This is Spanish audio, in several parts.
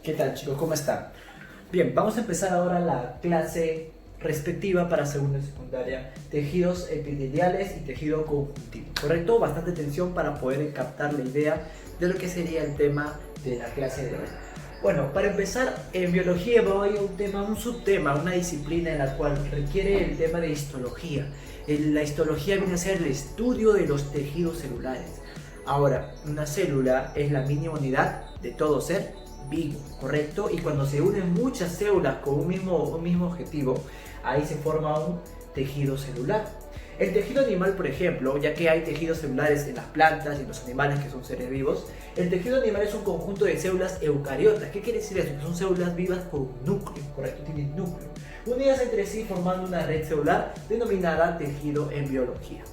¿Qué tal, chicos? ¿Cómo están? Bien, vamos a empezar ahora la clase respectiva para segunda y secundaria, tejidos epiteliales y tejido conjuntivo. ¿Correcto? Bastante atención para poder captar la idea de lo que sería el tema de la clase de hoy. Bueno, para empezar, en biología va a haber un subtema, una disciplina en la cual requiere el tema de histología. La histología viene a ser el estudio de los tejidos celulares. Ahora, una célula es la mínima unidad de todo ser vivo, ¿correcto? Y cuando se unen muchas células con un mismo objetivo, ahí se forma un tejido celular. El tejido animal, por ejemplo, ya que hay tejidos celulares en las plantas y en los animales que son seres vivos, el tejido animal es un conjunto de células eucariotas. ¿Qué quiere decir eso? Que son células vivas con núcleo, ¿correcto? Tienen núcleo, unidas entre sí formando una red celular denominada tejido en biología.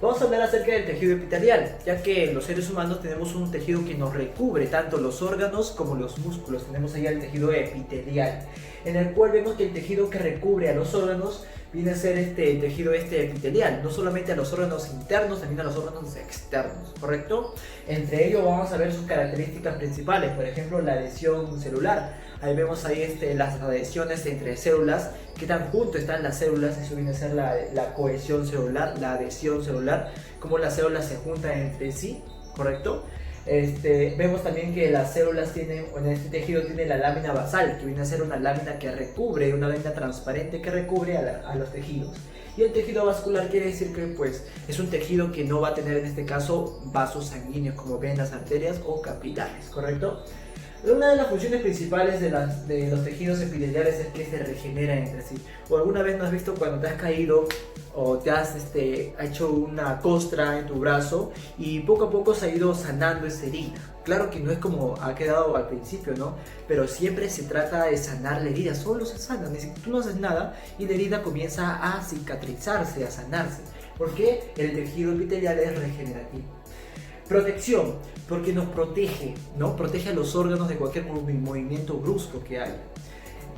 Vamos a hablar acerca del tejido epitelial, ya que los seres humanos tenemos un tejido que nos recubre tanto los órganos como los músculos. Tenemos ahí el tejido epitelial, en el cual vemos que el tejido que recubre a los órganos viene a ser el tejido epitelial, no solamente a los órganos internos, también a los órganos externos, ¿correcto? Entre ellos vamos a ver sus características principales, por ejemplo la adhesión celular. Ahí vemos ahí las adhesiones entre células, que tan junto están las células, eso viene a ser la cohesión celular, la adhesión celular, cómo las células se juntan entre sí, ¿correcto? Vemos también que las células tienen, en este tejido tiene la lámina basal, que viene a ser una lámina que recubre, una lámina transparente que recubre a los tejidos. Y el tejido vascular quiere decir que pues, es un tejido que no va a tener en este caso vasos sanguíneos como venas, arterias o capilares, ¿correcto? Una de las funciones principales de los tejidos epiteliales es que se regeneran entre sí. ¿O alguna vez no has visto cuando te has caído o te has hecho una costra en tu brazo y poco a poco se ha ido sanando esa herida? Claro que no es como ha quedado al principio, ¿no? Pero siempre se trata de sanar la herida, solo se sana, ni siquiera tú no haces nada y la herida comienza a cicatrizarse, a sanarse, porque el tejido epitelial es regenerativo. Protección, porque nos protege, ¿no? Protege a los órganos de cualquier movimiento brusco que haya.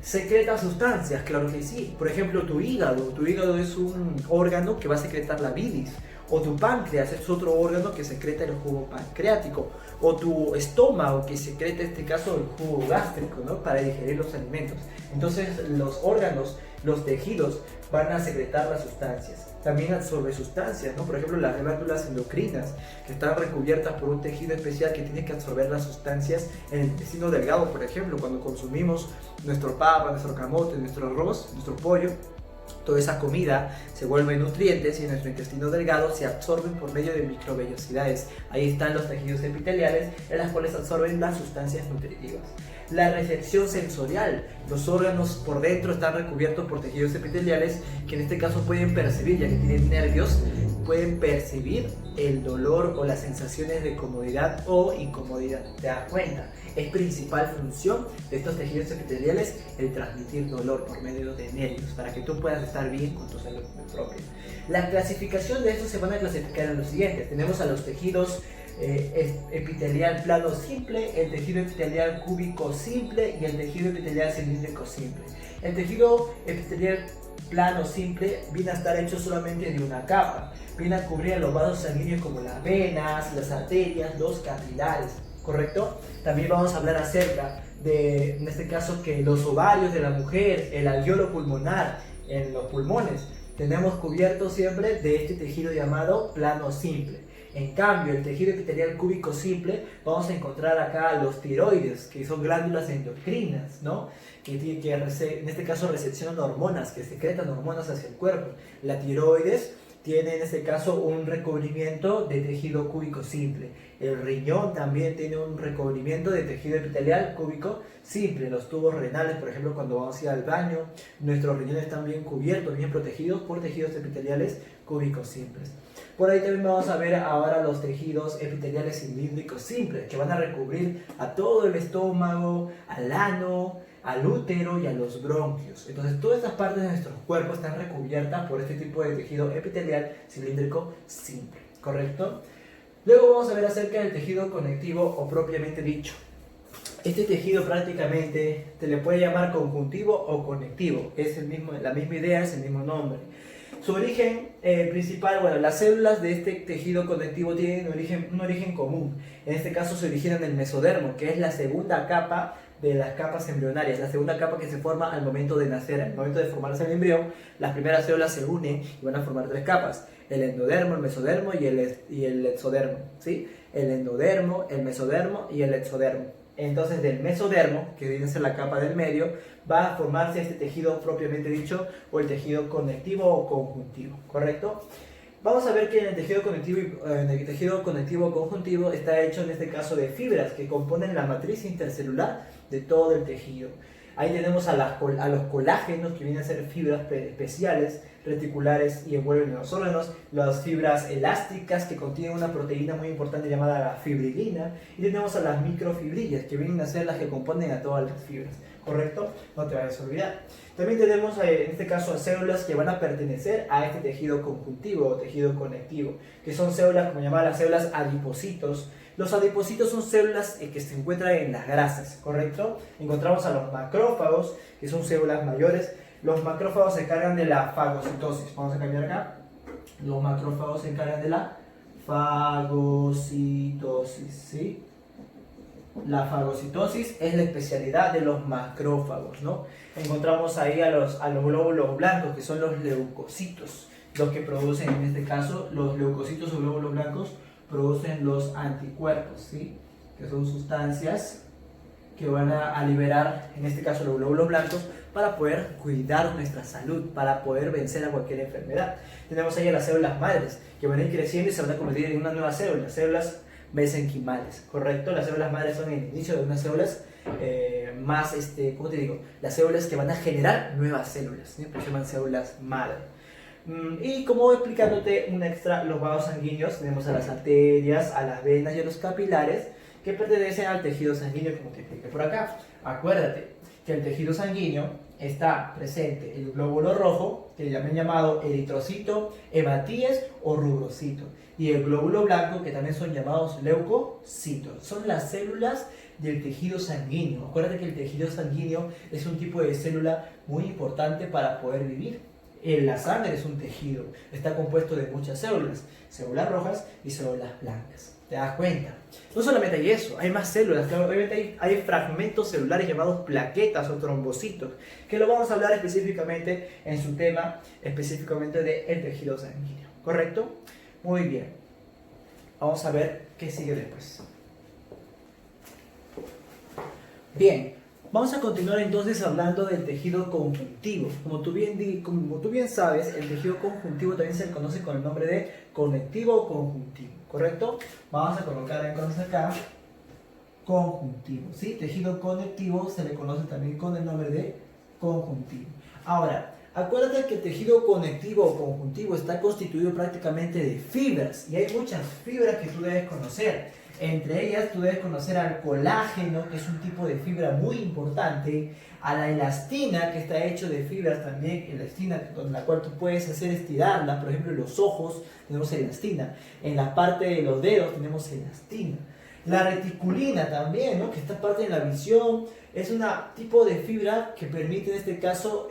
Secreta sustancias, claro que sí. Por ejemplo, tu hígado es un órgano que va a secretar la bilis. O tu páncreas es otro órgano que secreta el jugo pancreático. O tu estómago que secreta, en este caso, el jugo gástrico, ¿no? Para digerir los alimentos. Entonces, los órganos, los tejidos, van a secretar las sustancias. También absorbe sustancias, ¿no? Por ejemplo, las glándulas endocrinas, que están recubiertas por un tejido especial que tiene que absorber las sustancias en el intestino delgado. Por ejemplo, cuando consumimos nuestro papa, nuestro camote, nuestro arroz, nuestro pollo, toda esa comida se vuelve nutrientes y en nuestro intestino delgado se absorben por medio de microvellosidades. Ahí están los tejidos epiteliales en las cuales absorben las sustancias nutritivas. La recepción sensorial. Los órganos por dentro están recubiertos por tejidos epiteliales que en este caso pueden percibir, ya que tienen nervios, pueden percibir el dolor o las sensaciones de comodidad o incomodidad. ¿Te das cuenta? Es principal función de estos tejidos epiteliales el transmitir dolor por medio de nervios para que tú puedas estar bien con tu salud propia. La clasificación de estos se van a clasificar en los siguientes. Tenemos a los tejidos epitelial plano simple, el tejido epitelial cúbico simple y el tejido epitelial cilíndrico simple. El tejido epitelial plano simple viene a estar hecho solamente de una capa, viene a cubrir a los vasos sanguíneos como las venas, las arterias, los capilares, ¿correcto? También vamos a hablar acerca de, en este caso, que los ovarios de la mujer, el alveolo pulmonar en los pulmones, tenemos cubierto siempre de este tejido llamado plano simple. En cambio, el tejido epitelial cúbico simple, vamos a encontrar acá los tiroides, que son glándulas endocrinas, ¿no? Que en este caso recepcionan hormonas, que secretan hormonas hacia el cuerpo. La tiroides tiene en este caso un recubrimiento de tejido cúbico simple. El riñón también tiene un recubrimiento de tejido epitelial cúbico simple. Los tubos renales, por ejemplo, cuando vamos a ir al baño, nuestros riñones están bien cubiertos, bien protegidos por tejidos epiteliales cúbicos simples. Por ahí también vamos a ver ahora los tejidos epiteliales cilíndricos simples, que van a recubrir a todo el estómago, al ano, al útero y a los bronquios. Entonces todas estas partes de nuestro cuerpo están recubiertas por este tipo de tejido epitelial cilíndrico simple, ¿correcto? Luego vamos a ver acerca del tejido conectivo o propiamente dicho. Este tejido prácticamente se le puede llamar conjuntivo o conectivo, es la misma idea, es el mismo nombre. Su origen principal, bueno, las células de este tejido conectivo tienen un origen común. En este caso se origina en el mesodermo, que es la segunda capa de las capas embrionarias, la segunda capa que se forma al momento de nacer. Al momento de formarse el embrión, las primeras células se unen y van a formar tres capas: el endodermo, el mesodermo y el exodermo, ¿sí? El endodermo, el mesodermo y el exodermo. Entonces, del mesodermo, que viene a ser la capa del medio, va a formarse este tejido propiamente dicho, o el tejido conectivo o conjuntivo, ¿correcto? Vamos a ver que en el tejido conectivo conjuntivo está hecho en este caso de fibras que componen la matriz intercelular de todo el tejido. Ahí tenemos a los colágenos, que vienen a ser fibras especiales, reticulares y envuelven los órganos, las fibras elásticas que contienen una proteína muy importante llamada la fibrilina, y tenemos a las microfibrillas, que vienen a ser las que componen a todas las fibras, ¿correcto? No te vayas a olvidar. También tenemos en este caso a células que van a pertenecer a este tejido conjuntivo o tejido conectivo, que son células, como llamaban las células adipocitos. Los adipocitos son células que se encuentran en las grasas, ¿correcto? Encontramos a los macrófagos, que son células mayores. Los macrófagos se encargan de la fagocitosis. Vamos a cambiar acá. Los macrófagos se encargan de la fagocitosis, ¿sí? La fagocitosis es la especialidad de los macrófagos, ¿no? Encontramos ahí a los glóbulos blancos, que son los leucocitos, los que producen, en este caso, los leucocitos o glóbulos blancos producen los anticuerpos, ¿sí? Que son sustancias que van a liberar, en este caso, los glóbulos blancos, para poder cuidar nuestra salud, para poder vencer a cualquier enfermedad. Tenemos ahí a las células madres, que van a ir creciendo y se van a convertir en una nueva célula, células mesenquimales, ¿correcto? Las células madres son el inicio de unas células más, ¿cómo te digo? Las células que van a generar nuevas células, ¿sí? Pues se llaman células madre. Y como explicándote un extra, los vasos sanguíneos, tenemos a las arterias, a las venas y a los capilares, que pertenecen al tejido sanguíneo, como te expliqué por acá. Acuérdate que el tejido sanguíneo está presente el glóbulo rojo, que también llamado eritrocito, hematíes o rubrocito, y el glóbulo blanco, que también son llamados leucocitos. Son las células del tejido sanguíneo. Acuérdate que el tejido sanguíneo es un tipo de célula muy importante para poder vivir. La sangre es un tejido, está compuesto de muchas células rojas y células blancas. ¿Te das cuenta? No solamente hay eso, hay más células, obviamente hay fragmentos celulares llamados plaquetas o trombocitos, que lo vamos a hablar específicamente en su tema, específicamente del tejido sanguíneo, ¿correcto? Muy bien, vamos a ver qué sigue después. Bien. Vamos a continuar entonces hablando del tejido conjuntivo. Como tú bien sabes, el tejido conjuntivo también se le conoce con el nombre de conectivo o conjuntivo, ¿correcto? Vamos a colocar entonces acá conjuntivo, ¿sí? Tejido conectivo se le conoce también con el nombre de conjuntivo. Ahora, acuérdate que el tejido conectivo o conjuntivo está constituido prácticamente de fibras, y hay muchas fibras que tú debes conocer. Entre ellas tú debes conocer al colágeno, que es un tipo de fibra muy importante, a la elastina, que está hecho de fibras también, elastina con la cual tú puedes hacer estirarla. Por ejemplo, en los ojos tenemos elastina, en la parte de los dedos tenemos elastina. La reticulina también, ¿no? Que está parte de la visión, es un tipo de fibra que permite en este caso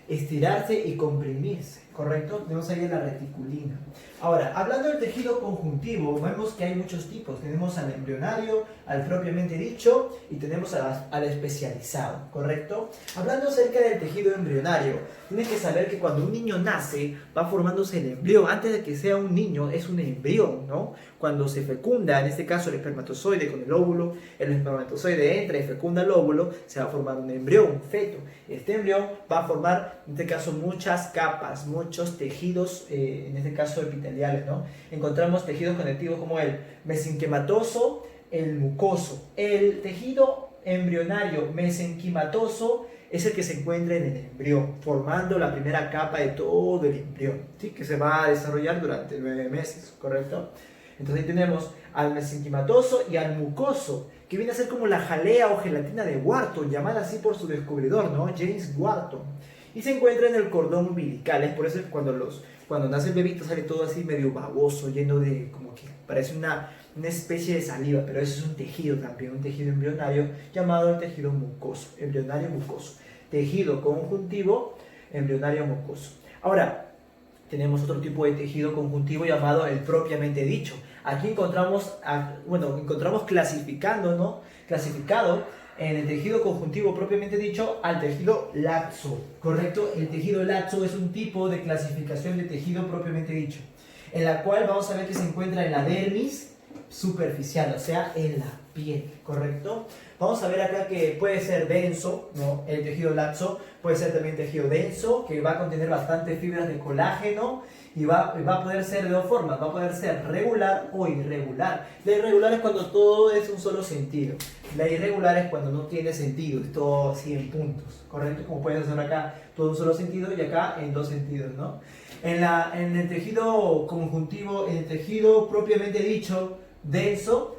estirarse y comprimirse, ¿correcto? Tenemos ahí la reticulina. Ahora, hablando del tejido conjuntivo, vemos que hay muchos tipos. Tenemos al embrionario, al propiamente dicho, y tenemos al especializado, ¿correcto? Hablando acerca del tejido embrionario, tienes que saber que cuando un niño nace, va formándose el embrión. Antes de que sea un niño, es un embrión, ¿no? Cuando se fecunda, en este caso el espermatozoide con el óvulo, el espermatozoide entra y fecunda el óvulo, se va a formar un embrión, un feto. Este embrión va a formar, en este caso, muchas capas, muchos tejidos, en este caso epiteliales, ¿no? Encontramos tejidos conectivos como el mesenquimatoso, el mucoso. El tejido embrionario mesenquimatoso es el que se encuentra en el embrión, formando la primera capa de todo el embrión, ¿sí? Que se va a desarrollar durante 9 meses, ¿correcto? Entonces ahí tenemos al mesenquimatoso y al mucoso, que viene a ser como la jalea o gelatina de Wharton, llamada así por su descubridor, ¿no? James Wharton. Y se encuentra en el cordón umbilical. Es por eso que cuando nace el bebito sale todo así medio baboso, lleno de, como que parece una especie de saliva, pero eso es un tejido también, un tejido embrionario llamado el tejido mucoso, embrionario mucoso. Tejido conjuntivo, embrionario mucoso. Ahora, tenemos otro tipo de tejido conjuntivo llamado el propiamente dicho. Aquí encontramos, encontramos clasificando, ¿no? Clasificado en el tejido conjuntivo propiamente dicho al tejido laxo, ¿correcto? El tejido laxo es un tipo de clasificación de tejido propiamente dicho, en la cual vamos a ver que se encuentra en la dermis superficial, o sea, en la piel, ¿correcto? Vamos a ver acá que puede ser denso, ¿no? El tejido laxo puede ser también tejido denso, que va a contener bastantes fibras de colágeno y va a poder ser de dos formas, va a poder ser regular o irregular. La irregular es cuando todo es un solo sentido, la irregular es cuando no tiene sentido, es todo así en puntos, ¿correcto? Como puedes hacer acá, todo un solo sentido y acá en dos sentidos, ¿no? En el tejido conjuntivo, en el tejido propiamente dicho, denso,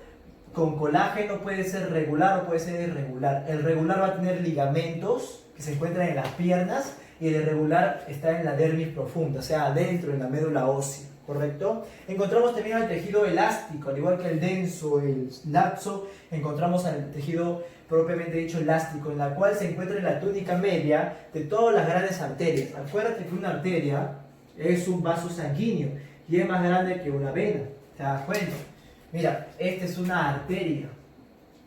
con colágeno puede ser regular o puede ser irregular. El regular va a tener ligamentos que se encuentran en las piernas y el irregular está en la dermis profunda, o sea, adentro, en la médula ósea, ¿correcto? Encontramos también el tejido elástico, al igual que el denso, el laxo, encontramos el tejido propiamente dicho elástico, en la cual se encuentra en la túnica media de todas las grandes arterias. Acuérdate que una arteria es un vaso sanguíneo y es más grande que una vena, ¿te das cuenta? Mira, esta es una arteria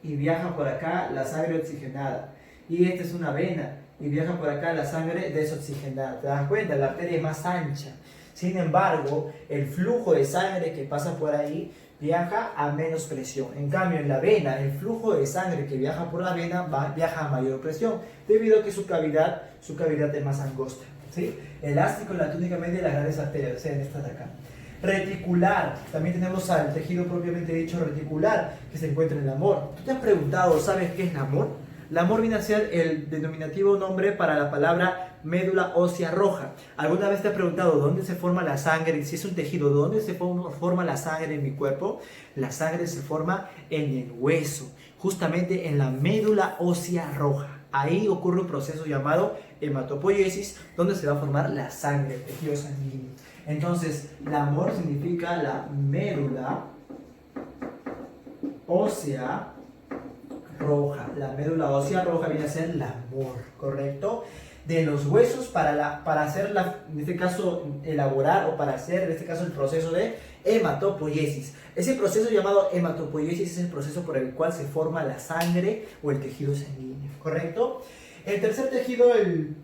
y viaja por acá la sangre oxigenada. Y esta es una vena y viaja por acá la sangre desoxigenada. ¿Te das cuenta? La arteria es más ancha. Sin embargo, el flujo de sangre que pasa por ahí viaja a menos presión. En cambio, en la vena, el flujo de sangre que viaja por la vena viaja a mayor presión, debido a que su cavidad es más angosta, ¿sí? Elástico en la túnica media de las grandes arterias, o sea, en esta de acá. Reticular, también tenemos al tejido propiamente dicho reticular, que se encuentra en el amor. ¿Tú te has preguntado, sabes qué es el amor? El amor viene a ser el denominativo nombre para la palabra médula ósea roja. ¿Alguna vez te has preguntado dónde se forma la sangre? Si es un tejido, ¿dónde se forma la sangre en mi cuerpo? La sangre se forma en el hueso, justamente en la médula ósea roja. Ahí ocurre un proceso llamado hematopoiesis, donde se va a formar la sangre, el tejido sanguíneo. Entonces, la amor significa la médula ósea roja. La médula ósea roja viene a ser el amor, ¿correcto? De los huesos para hacer, en este caso, elaborar o para hacer, en este caso, el proceso de hematopoiesis. Ese proceso llamado hematopoiesis es el proceso por el cual se forma la sangre o el tejido sanguíneo, ¿correcto? El tercer tejido,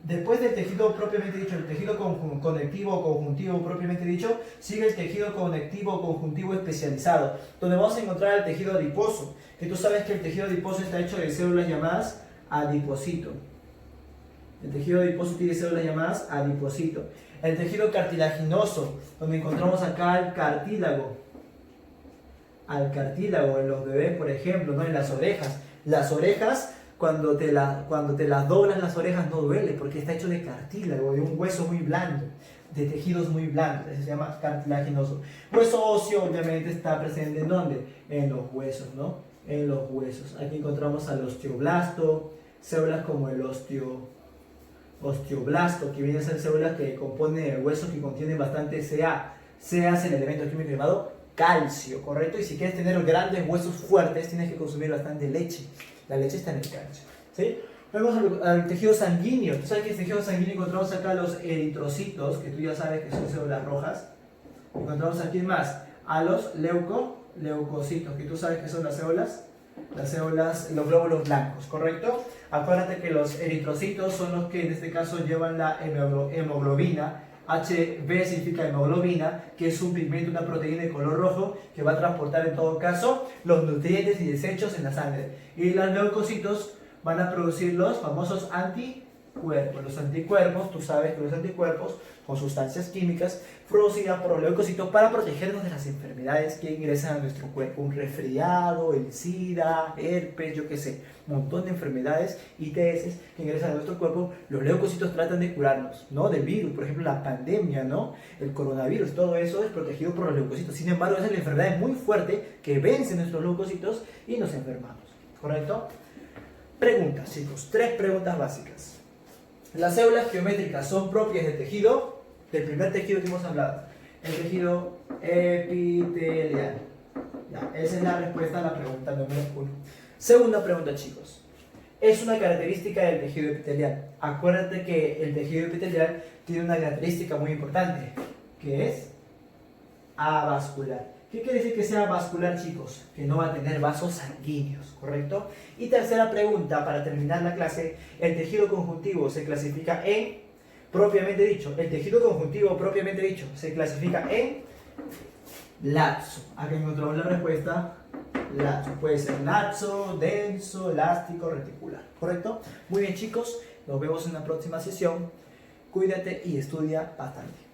después del tejido propiamente dicho, el tejido conectivo o conjuntivo propiamente dicho, sigue el tejido conectivo o conjuntivo especializado, donde vamos a encontrar el tejido adiposo, que tú sabes que el tejido adiposo está hecho de células llamadas adipocito. El tejido adiposo tiene células llamadas adipocito. El tejido cartilaginoso, donde encontramos acá el cartílago. Al cartílago en los bebés, por ejemplo, ¿no? En las orejas. Las orejas, cuando te las doblas las orejas no duele, porque está hecho de cartílago, de un hueso muy blando, de tejidos muy blandos. Eso se llama cartilaginoso. Hueso óseo, obviamente, está presente ¿en dónde? En los huesos, ¿no? En los huesos. Aquí encontramos al osteoblasto, células como el osteoblasto, que viene a ser células que componen el hueso, que contienen bastante Ca. Ca es el elemento químico llamado calcio, ¿correcto? Y si quieres tener grandes huesos fuertes, tienes que consumir bastante leche. La leche está en el calcio, ¿sí? Vamos al tejido sanguíneo. Tú sabes que en el tejido sanguíneo encontramos acá los eritrocitos, que tú ya sabes que son células rojas. Encontramos aquí más a los leucocitos, que tú sabes que son las células, los glóbulos blancos, ¿correcto? Acuérdate que los eritrocitos son los que en este caso llevan la hemoglobina. HB significa hemoglobina, que es un pigmento, una proteína de color rojo que va a transportar en todo caso los nutrientes y desechos en la sangre. Y los leucocitos van a producir los famosos anticuerpos. Los anticuerpos, tú sabes que los anticuerpos son sustancias químicas producidas por los leucocitos para protegernos de las enfermedades que ingresan a nuestro cuerpo. Un resfriado, el SIDA, herpes, yo qué sé, un montón de enfermedades, ITS, que ingresan a nuestro cuerpo. Los leucocitos tratan de curarnos, ¿no? Del virus, por ejemplo, la pandemia, ¿no? El coronavirus, todo eso es protegido por los leucocitos. Sin embargo, esa es la enfermedad muy fuerte que vence nuestros leucocitos y nos enfermamos, ¿correcto? Preguntas, chicos, 3 preguntas básicas. Las células geométricas son propias del tejido, del primer tejido que hemos hablado, el tejido epitelial. Ya, esa es la respuesta a la pregunta número 1. Segunda pregunta, chicos. Es una característica del tejido epitelial. Acuérdate que el tejido epitelial tiene una característica muy importante. que es avascular. ¿Qué quiere decir que sea vascular, chicos? Que no va a tener vasos sanguíneos, ¿correcto? Y tercera pregunta, para terminar la clase, el tejido conjuntivo se clasifica en, propiamente dicho, el tejido conjuntivo propiamente dicho se clasifica en laxo. Acá encontramos la respuesta, laxo. Puede ser laxo, denso, elástico, reticular, ¿correcto? Muy bien, chicos, nos vemos en la próxima sesión. Cuídate y estudia bastante.